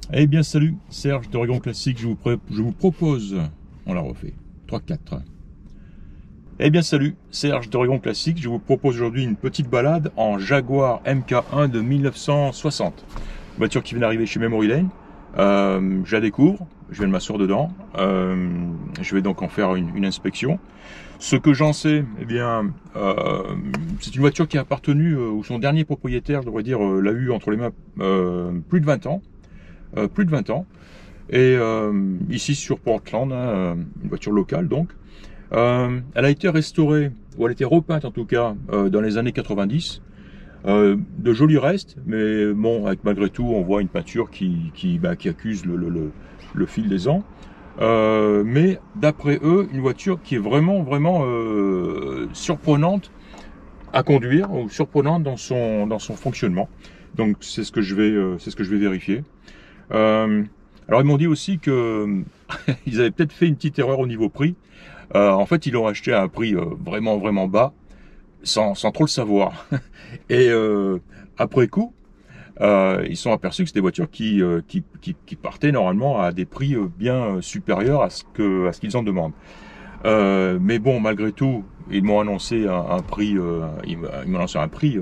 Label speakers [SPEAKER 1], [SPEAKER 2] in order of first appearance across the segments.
[SPEAKER 1] Eh bien salut, Serge d'Oregon Classique, je vous propose, on la refait, 3-4. Eh bien salut, Serge d'Oregon Classique, je vous propose aujourd'hui une petite balade en Jaguar MK1 de 1960. Voiture qui vient d'arriver chez Memory Lane, je la découvre, je viens de m'asseoir dedans, je vais donc en faire une inspection. Ce que j'en sais, eh bien, c'est une voiture qui a appartenu, ou son dernier propriétaire, je devrais dire, l'a eu entre les mains plus de 20 ans. Et ici sur Portland, hein, une voiture locale donc. Elle a été restaurée, ou elle a été repeinte en tout cas, dans les années 90. De jolis restes, mais bon, malgré tout, on voit une peinture qui accuse le fil des ans. Mais d'après eux, une voiture qui est vraiment surprenante à conduire, ou surprenante dans son fonctionnement. Donc c'est ce que je vais vérifier. Alors ils m'ont dit aussi que ils avaient peut-être fait une petite erreur au niveau prix. En fait, ils l'ont acheté à un prix vraiment bas, sans trop le savoir. Et après coup, ils sont aperçus que c'était des voitures qui partaient normalement à des prix bien supérieurs à ce qu'ils en demandent. Mais bon, malgré tout, ils m'ont annoncé un prix, ils m'ont annoncé un prix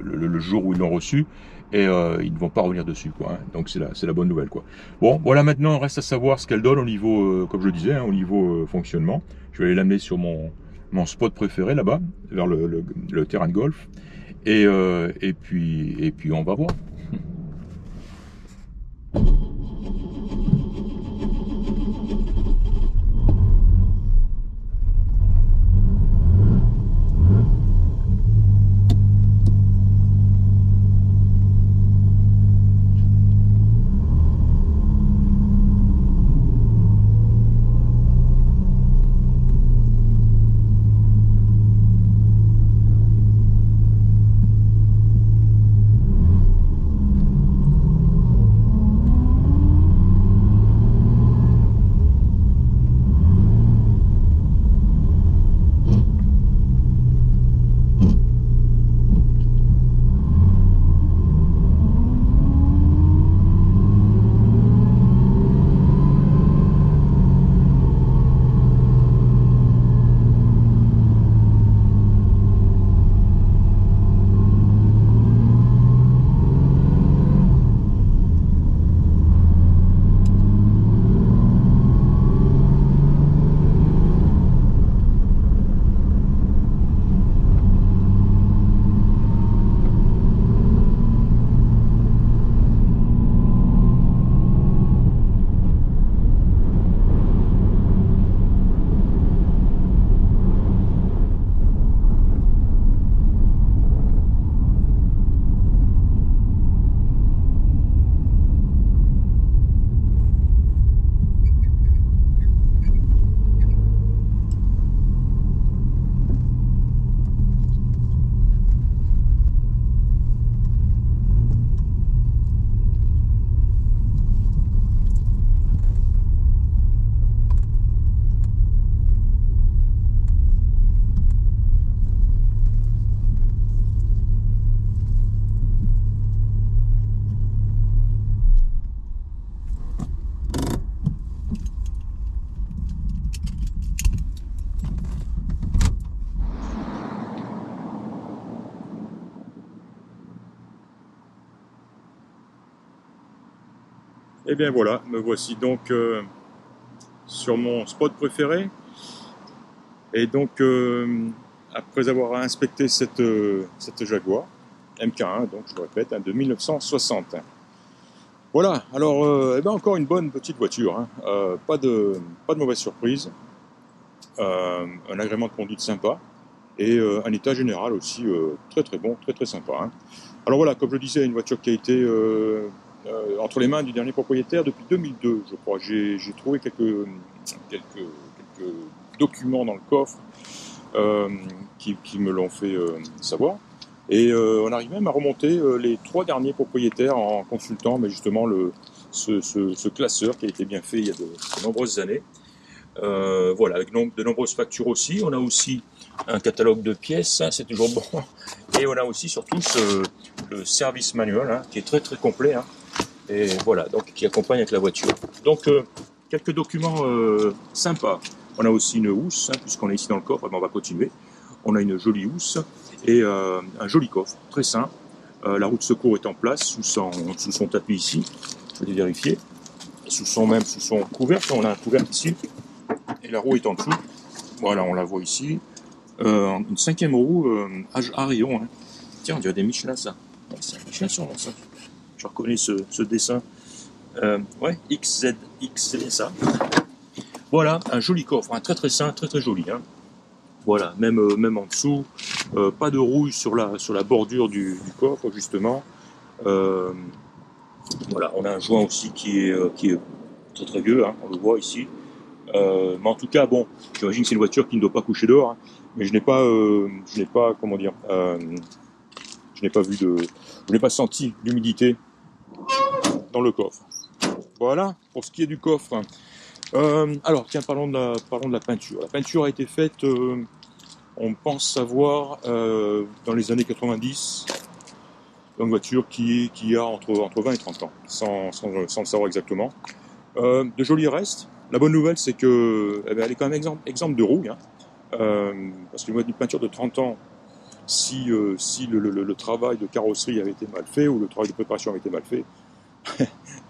[SPEAKER 1] le jour où ils l'ont reçu, et ils ne vont pas revenir dessus, quoi. Hein. Donc c'est la bonne nouvelle, quoi. Bon, voilà, maintenant il reste à savoir ce qu'elle donne au niveau, comme je le disais, hein, au niveau fonctionnement. Je vais aller l'amener sur mon spot préféré là-bas, vers le terrain de golf, et puis on va voir. Et bien voilà, me voici donc sur mon spot préféré. Et donc, après avoir inspecté cette Jaguar MK1, donc je le répète, hein, de 1960. Voilà, alors encore une bonne petite voiture, hein. Pas de mauvaise surprise, un agrément de conduite sympa, et un état général aussi très bon, très sympa. Hein. Alors voilà, comme je le disais, une voiture qui a été entre les mains du dernier propriétaire depuis 2002, je crois. J'ai trouvé quelques documents dans le coffre qui me l'ont fait savoir. Et on arrive même à remonter les 3 derniers propriétaires en consultant justement ce classeur qui a été bien fait il y a de nombreuses années. Voilà, avec de nombreuses factures aussi. On a aussi un catalogue de pièces, hein, c'est toujours bon. Et on a aussi surtout le service manuel, hein, qui est très complet. Hein. Et voilà, donc qui accompagne avec la voiture. Donc quelques documents sympas. On a aussi une housse, hein, puisqu'on est ici dans le coffre, ben, on va continuer. On a une jolie housse et un joli coffre, très sain. La roue de secours est en place sous son tapis ici. Je vais vérifier. Sous son couvercle, on a un couvercle ici. Et la roue est en dessous. Voilà, on la voit ici. Une 5e roue à rayon. Hein. Tiens, on dirait des Michelin, ça. Ouais, c'est un Michelin sur ça. Je reconnais ce dessin. Ouais, XZ, c'est ça. Voilà, un joli coffre, un très très sain, très très joli. Hein. Voilà, même en dessous, pas de rouille sur la bordure du coffre, justement. Voilà, on a un joint aussi qui est très très vieux, hein, on le voit ici. Mais en tout cas, bon, j'imagine que c'est une voiture qui ne doit pas coucher dehors, hein, mais je n'ai pas, comment dire, je n'ai pas senti d'humidité dans le coffre. Voilà, pour ce qui est du coffre. Alors, tiens, parlons de la peinture. La peinture a été faite, on pense savoir, dans les années 90, dans une voiture qui a entre 20 et 30 ans, sans le savoir exactement. De jolis restes. La bonne nouvelle, c'est que elle est quand même exemple de rouille, hein. Parce que une peinture de 30 ans, si le travail de carrosserie avait été mal fait, ou le travail de préparation avait été mal fait,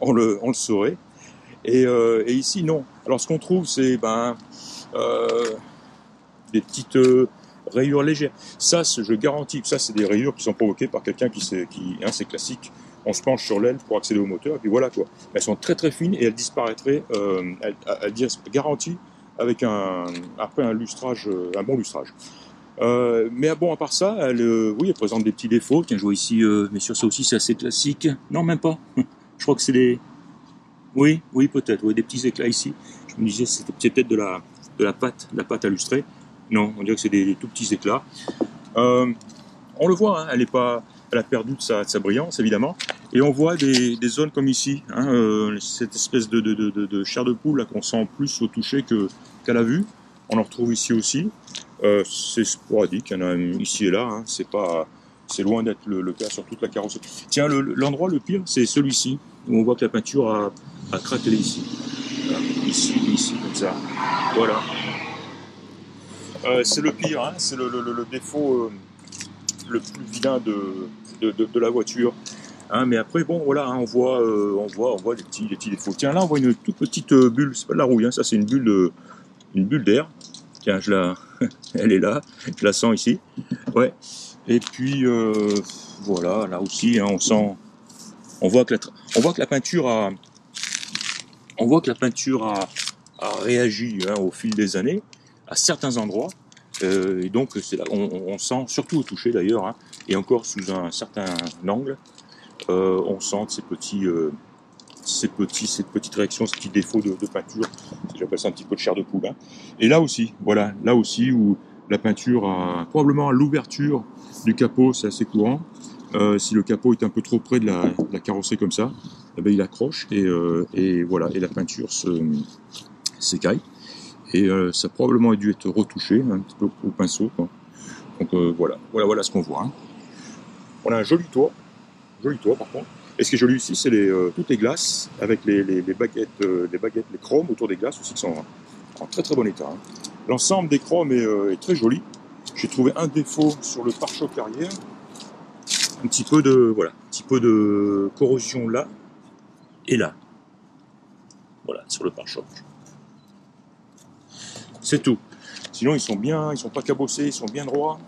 [SPEAKER 1] on le saurait. Et ici, non. Alors, ce qu'on trouve, c'est des petites rayures légères. Ça, je garantis que ça, c'est des rayures qui sont provoquées par quelqu'un c'est classique. On se penche sur l'aile pour accéder au moteur, et puis voilà quoi. Elles sont très très fines et elles disparaîtraient, garanties, avec après un lustrage, un bon lustrage. Mais bon, à part ça, elle présente des petits défauts. Tiens, je vois ici, mais sur ça aussi, c'est assez classique. Non, même pas. Je crois que c'est des... Oui, peut-être. Oui, des petits éclats ici. Je me disais, c'est peut-être de la pâte à lustrer. Non, on dirait que c'est des tout petits éclats. On le voit, hein, elle a perdu de sa brillance, évidemment. Et on voit des zones comme ici, hein, cette espèce de chair de poule qu'on sent plus au toucher qu'à la vue. On en retrouve ici aussi. C'est sporadique, il y en a ici et là. Hein, c'est loin d'être le cas sur toute la carrosserie. Tiens, l'endroit le pire, c'est celui-ci, où on voit que la peinture a craquelé ici. Voilà. Ici, comme ça. Voilà. C'est le pire, hein, c'est le défaut le plus vilain de la voiture. Hein, mais après, bon, voilà, hein, on voit des petits défauts. Tiens, là, on voit une toute petite bulle, c'est pas de la rouille, hein, ça c'est une bulle d'air. Tiens, elle est là, je la sens ici. Ouais. Et puis, voilà, là aussi, hein, on voit que la peinture a réagi, hein, au fil des années, à certains endroits. Et donc, c'est là, on sent, surtout au toucher d'ailleurs, hein, et encore sous un certain angle, on sent ces petites réactions, ces petits défauts de peinture. J'appelle ça un petit peu de chair de poule. Hein. Et là aussi, voilà, où la peinture a probablement à l'ouverture du capot, c'est assez courant. Si le capot est un peu trop près de la carrosserie comme ça, eh ben, il accroche et voilà, et la peinture s'écaille. Et ça a probablement dû être retouché un petit peu au pinceau, quoi. Donc voilà ce qu'on voit. Hein. On a un joli toit par contre. Et ce qui est joli ici, c'est toutes les glaces avec les baguettes, les chromes autour des glaces aussi qui sont en très très bon état. Hein. L'ensemble des chromes est très joli. J'ai trouvé un défaut sur le pare-choc arrière, un petit peu de corrosion là et là. Voilà, sur le pare-choc. C'est tout. Sinon, ils sont pas cabossés, ils sont bien droits.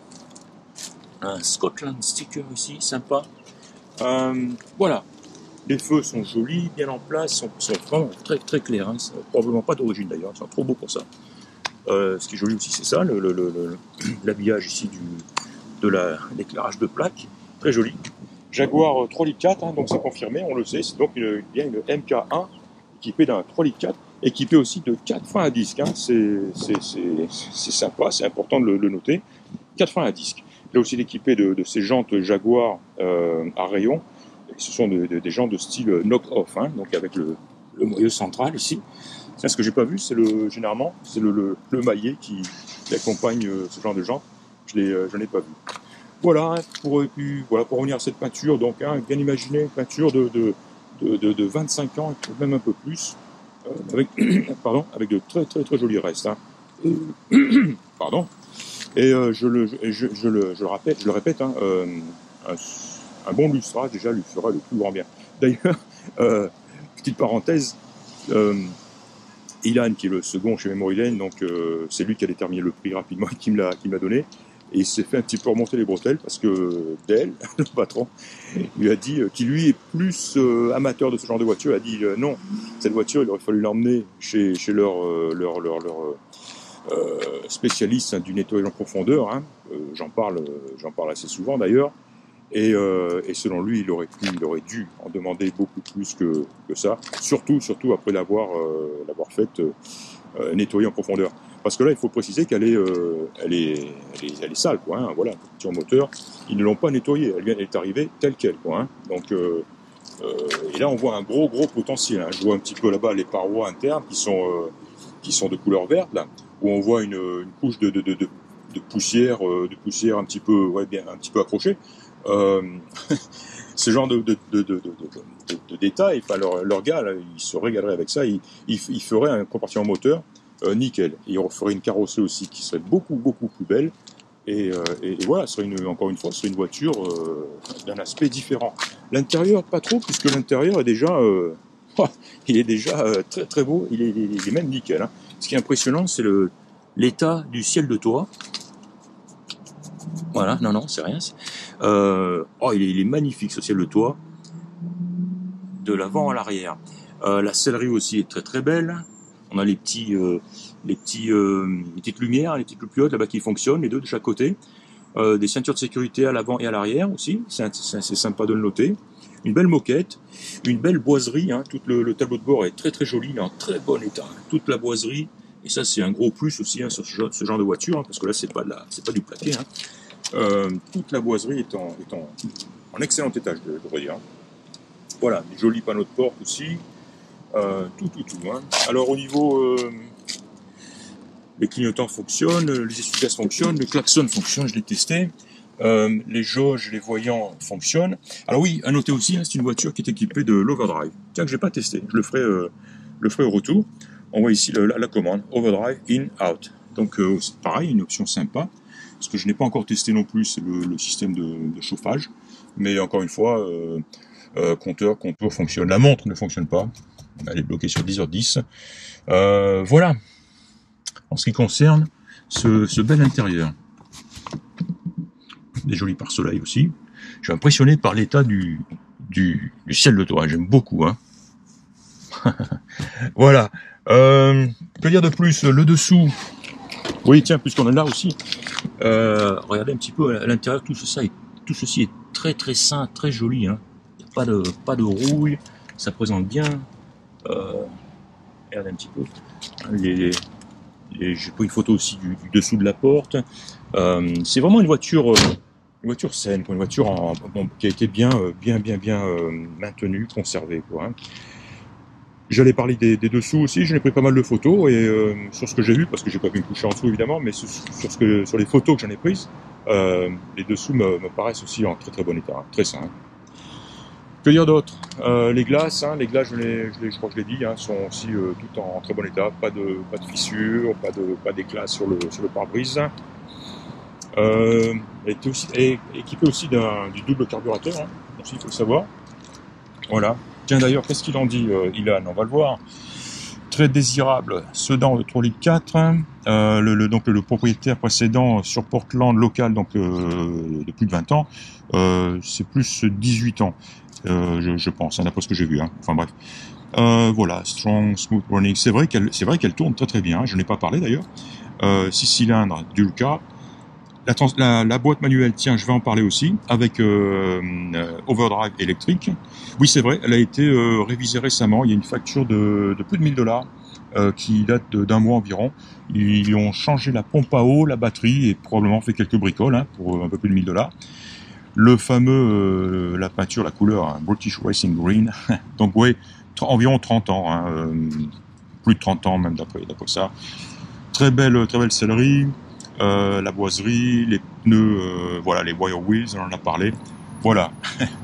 [SPEAKER 1] Un Scotland sticker ici, sympa. Voilà. Les feux sont jolis, bien en place, sont vraiment très très clairs. Hein. Probablement pas d'origine d'ailleurs, ils sont trop beaux pour ça. Ce qui est joli aussi, c'est ça, l'habillage ici de l'éclairage de plaque, très joli. Jaguar 3 litres 4, hein, donc c'est confirmé, on le sait, c'est donc bien une MK1 équipée d'un 3 litres 4, équipée aussi de 4 freins à disque. Hein. C'est sympa, c'est important de le noter. 4 freins à disque. Là aussi, équipé de ces jantes Jaguar à rayon. Ce sont des jantes de style knock-off, hein, donc avec le moyeu central ici. Ça, ce que j'ai pas vu, généralement, c'est le maillet qui accompagne ce genre de jantes. Je n'ai pas vu. Voilà, hein, pour revenir à cette peinture, donc hein, bien imaginer une peinture de de 25 ans, même un peu plus, avec, pardon, avec de très jolis restes. Hein. Et, pardon. Et je le répète, hein, un bon lustrage déjà lui fera le plus grand bien. D'ailleurs, petite parenthèse, Ilan, qui est le second chez Memory Lane, donc c'est lui qui a déterminé le prix rapidement, qui me l'a donné. Et il s'est fait un petit peu remonter les bretelles parce que Dale, le patron, lui a dit qu'il lui est plus amateur de ce genre de voiture. Il a dit non, cette voiture, il aurait fallu l'emmener chez leur spécialiste, hein, du nettoyage en profondeur. Hein. J'en parle assez souvent d'ailleurs. Et selon lui, il aurait dû en demander beaucoup plus que ça. Surtout après l'avoir faite nettoyer en profondeur. Parce que là, il faut préciser qu'elle est sale, quoi. Hein. Voilà, petit moteur. Ils ne l'ont pas nettoyée. Elle est arrivée telle quelle, quoi. Hein. Donc, et là, on voit un gros potentiel. Hein. Je vois un petit peu là-bas les parois internes qui sont de couleur verte, là, où on voit une couche de poussière, un petit peu, ouais, bien, un petit peu accrochée. Ce genre de détails, enfin, leur gars, là, ils se régaleraient avec ça. Ils feraient un compartiment moteur nickel. Et on ferait une carrosserie aussi qui serait beaucoup plus belle. Et voilà, encore une fois, ce serait une voiture d'un aspect différent. L'intérieur, pas trop, puisque l'intérieur est déjà, il est déjà très beau. Il est même nickel. Hein. Ce qui est impressionnant, c'est l'état du ciel de toit. Voilà, non, c'est rien. Il est magnifique, ce ciel de toit, de l'avant à l'arrière. La sellerie aussi est très belle. On a les petites lumières, les petites cloupiottes là-bas qui fonctionnent, les deux de chaque côté. Des ceintures de sécurité à l'avant et à l'arrière aussi, c'est assez sympa de le noter. Une belle moquette, une belle boiserie, hein. Tout le tableau de bord est très joli, il est en très bon état. Toute la boiserie, et ça c'est un gros plus aussi, hein, sur ce genre de voiture, hein, parce que là c'est pas du plaqué. Hein. Toute la boiserie est en excellent état, je devrais dire. Voilà, des jolis panneaux de porte aussi. Tout. Hein. Alors au niveau, les clignotants fonctionnent, les essuie-glaces fonctionnent, le klaxon fonctionne, je l'ai testé. Les jauges, les voyants fonctionnent. Alors oui, à noter aussi, hein, c'est une voiture qui est équipée de l'overdrive. Tiens, que j'ai pas testé, je le ferai au retour. On voit ici la commande, overdrive in, out. Donc c'est pareil, une option sympa. Ce que je n'ai pas encore testé non plus, c'est le système de chauffage. Mais encore une fois, compteur fonctionne. La montre ne fonctionne pas. Elle est bloquée sur 10h10. Voilà. En ce qui concerne ce bel intérieur. Des jolis pare-soleil aussi. Je suis impressionné par l'état du ciel de toit. J'aime beaucoup. Hein. Voilà. Que dire de plus? Le dessous. Oui, tiens, puisqu'on est là aussi. Regardez un petit peu à l'intérieur. Tout ceci est très sain, très joli. Hein. Il n'y a pas de rouille. Ça présente bien. Regardez un petit peu. J'ai pris une photo aussi du dessous de la porte. C'est vraiment une voiture saine, une voiture qui a été bien maintenue, conservée, quoi. Hein. J'allais parler des dessous aussi. J'en ai pris pas mal de photos et sur ce que j'ai vu, parce que j'ai pas pu me coucher en dessous évidemment, mais sur les photos que j'en ai prises, les dessous me paraissent aussi en très bon état, hein, très sains. Hein. Que dire d'autre? Les glaces, je crois que je l'ai dit, hein, sont aussi toutes en très bon état, pas de fissures, pas d'éclats sur le pare-brise. Elle est équipée aussi du double carburateur, hein, aussi, il faut le savoir. Voilà. Tiens d'ailleurs, qu'est-ce qu'il en dit, Ilan? On va le voir. Très désirable, Sedan de 3 litres 4. Donc le propriétaire précédent sur Portland local, donc de plus de 20 ans, c'est plus 18 ans. Je pense, hein, d'après ce que j'ai vu. Hein. Enfin bref. Voilà, strong, smooth running. C'est vrai qu'elle tourne très bien. Hein. Je n'en ai pas parlé d'ailleurs. 6 cylindres, dual car. La boîte manuelle, tiens, je vais en parler aussi, avec overdrive électrique. Oui, c'est vrai, elle a été révisée récemment. Il y a une facture de plus de $1000 qui date d'un mois environ. Ils ont changé la pompe à eau, la batterie et probablement fait quelques bricoles, hein, pour un peu plus de $1000. Le fameux, la peinture, la couleur, hein, British Racing Green. Donc oui, environ 30 ans, hein, plus de 30 ans même d'après ça. Très belle sellerie. La boiserie, les pneus, voilà, les wire wheels, on en a parlé. Voilà.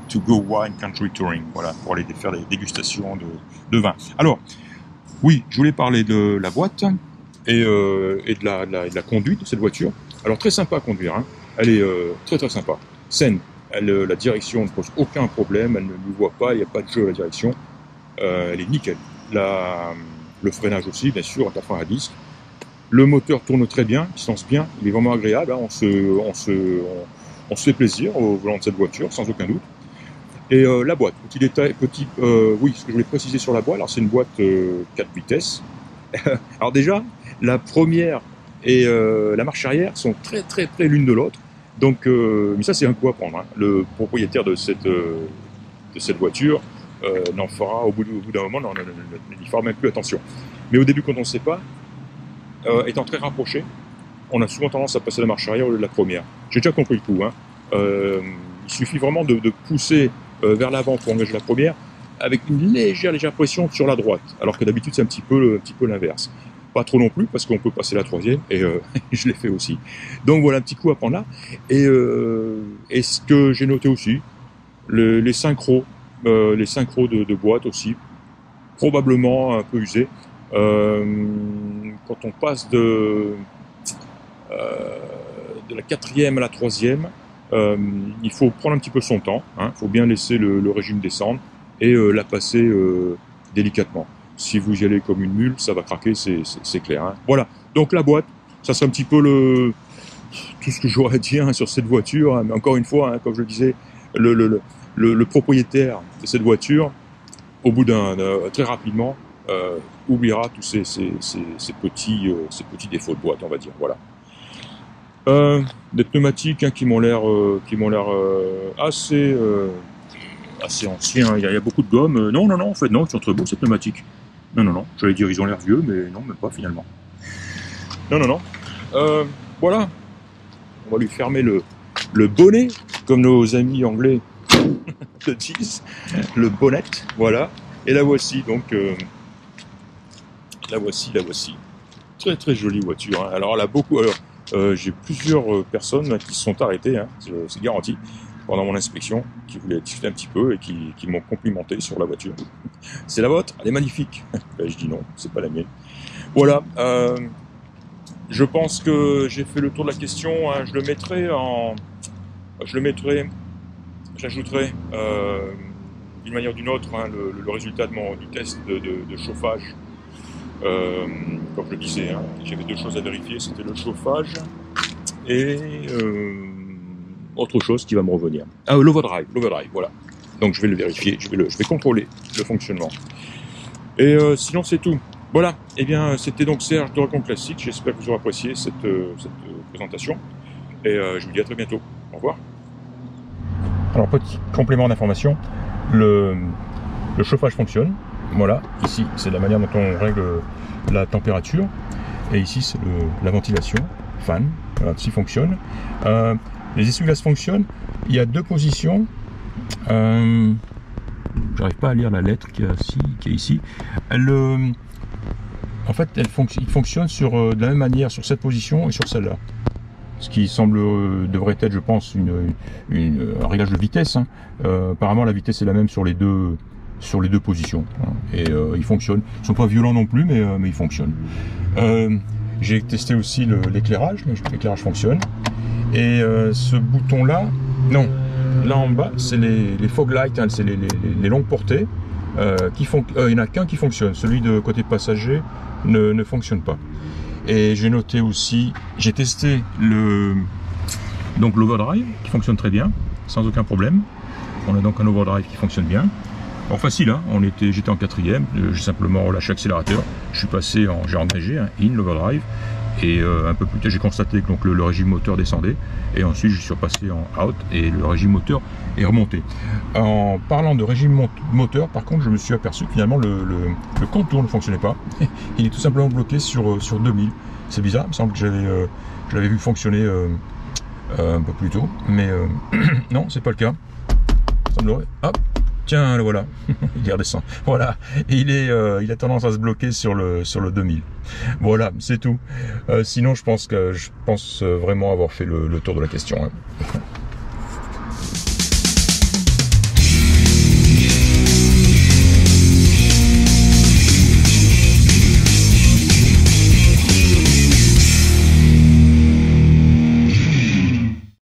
[SPEAKER 1] to go wine country touring. Voilà, pour aller faire des dégustations de vin. Alors, oui, je voulais parler de la boîte et de la conduite de cette voiture. Alors, très sympa à conduire, hein. Elle est très très sympa. Saine. La direction ne pose aucun problème, elle ne nous voit pas, il n'y a pas de jeu à la direction. Elle est nickel. Le freinage aussi, bien sûr, à 90. Le moteur tourne très bien, il se lance bien, il est vraiment agréable, hein. On se fait plaisir au volant de cette voiture, sans aucun doute. Et la boîte, petit détail, oui, ce que je voulais préciser sur la boîte, alors c'est une boîte 4 vitesses. Alors déjà, la première et la marche arrière sont très très près l'une de l'autre. Donc, mais ça c'est un coup à prendre, hein. Le propriétaire de cette voiture n'en fera au bout d'un moment, n'y fera même plus attention. Mais au début, quand on ne sait pas, étant très rapproché, on a souvent tendance à passer la marche arrière au lieu de la première. J'ai déjà compris le coup, hein. Il suffit vraiment de pousser vers l'avant pour engager la première, avec une légère pression sur la droite, alors que d'habitude c'est un petit peu l'inverse. Pas trop non plus, parce qu'on peut passer la troisième, et je l'ai fait aussi. Donc voilà, un petit coup à prendre là. Et ce que j'ai noté aussi, les synchros de boîte aussi, probablement un peu usés. Quand on passe de la quatrième à la troisième, il faut prendre un petit peu son temps, hein. Il faut bien laisser le régime descendre et la passer délicatement. Si vous y allez comme une mule, ça va craquer, c'est clair, hein. Voilà, donc la boîte, ça serait un petit peu tout ce que j'aurais à dire, hein, sur cette voiture, hein. Mais encore une fois, hein, comme je le disais, le propriétaire de cette voiture, au bout très rapidement, oubliera tous ces petits défauts de boîte, on va dire. Voilà. Des pneumatiques, hein, qui m'ont l'air assez anciens. Il y a beaucoup de gomme. Non, en fait, non, ils sont très beaux ces pneumatiques. Non, j'allais dire ils ont l'air vieux, mais non, même pas finalement. Non. Voilà. On va lui fermer le bonnet, comme nos amis anglais le disent, le bonnet, voilà. Et la voici, donc, la voici. Très très jolie voiture, hein. Alors, j'ai plusieurs personnes qui se sont arrêtées, hein, c'est garanti, pendant mon inspection, qui voulaient discuter un petit peu et qui m'ont complimenté sur la voiture. C'est la vôtre, elle est magnifique. Ben, je dis non, c'est pas la mienne. Voilà, je pense que j'ai fait le tour de la question, hein. J'ajouterai d'une manière ou d'une autre, hein, le résultat du test de chauffage. Comme je le disais, hein, j'avais deux choses à vérifier, c'était le chauffage et autre chose qui va me revenir. Ah, l'overdrive, voilà. Donc je vais le vérifier, je vais contrôler le fonctionnement. Et sinon c'est tout. Voilà, et bien c'était donc Serge de Recon Classique, j'espère que vous aurez apprécié cette présentation. Et je vous dis à très bientôt. Au revoir. Alors, petit complément d'information, le chauffage fonctionne. Voilà, ici c'est la manière dont on règle la température. Et ici c'est la ventilation, fan, voilà, ceci fonctionne. Les essuie-glaces fonctionnent. Il y a deux positions. J'arrive pas à lire la lettre qui est ici. En fait, il fonctionne de la même manière sur cette position et sur celle-là. Ce qui devrait être, je pense, un réglage de vitesse, hein. Apparemment, la vitesse est la même sur les deux positions, hein. Et ils fonctionnent. Ils ne sont pas violents non plus, mais ils fonctionnent. J'ai testé aussi l'éclairage. L'éclairage fonctionne. Et ce bouton-là, non. Là en bas, c'est les fog lights, hein, c'est les longues portées. Il n'y en a qu'un qui fonctionne. Celui de côté passager ne fonctionne pas. Et j'ai noté aussi, j'ai testé l'overdrive qui fonctionne très bien, sans aucun problème. On a donc un overdrive qui fonctionne bien. Alors facile, hein, j'étais en quatrième, j'ai simplement relâché l'accélérateur, j'ai engagé un in l'overdrive, et un peu plus tard j'ai constaté que donc, le régime moteur descendait, et ensuite je suis repassé en out et le régime moteur est remonté. En parlant de régime moteur, par contre, je me suis aperçu que finalement le contour ne fonctionnait pas. Il est tout simplement bloqué sur 2000. C'est bizarre, il me semble que je l'avais vu fonctionner un peu plus tôt, mais non, c'est pas le cas. Il semblerait. Hop, tiens, le voilà, il redescend. Voilà, et il a tendance à se bloquer sur le 2000. Voilà, c'est tout. Sinon, je pense vraiment avoir fait le tour de la question, hein.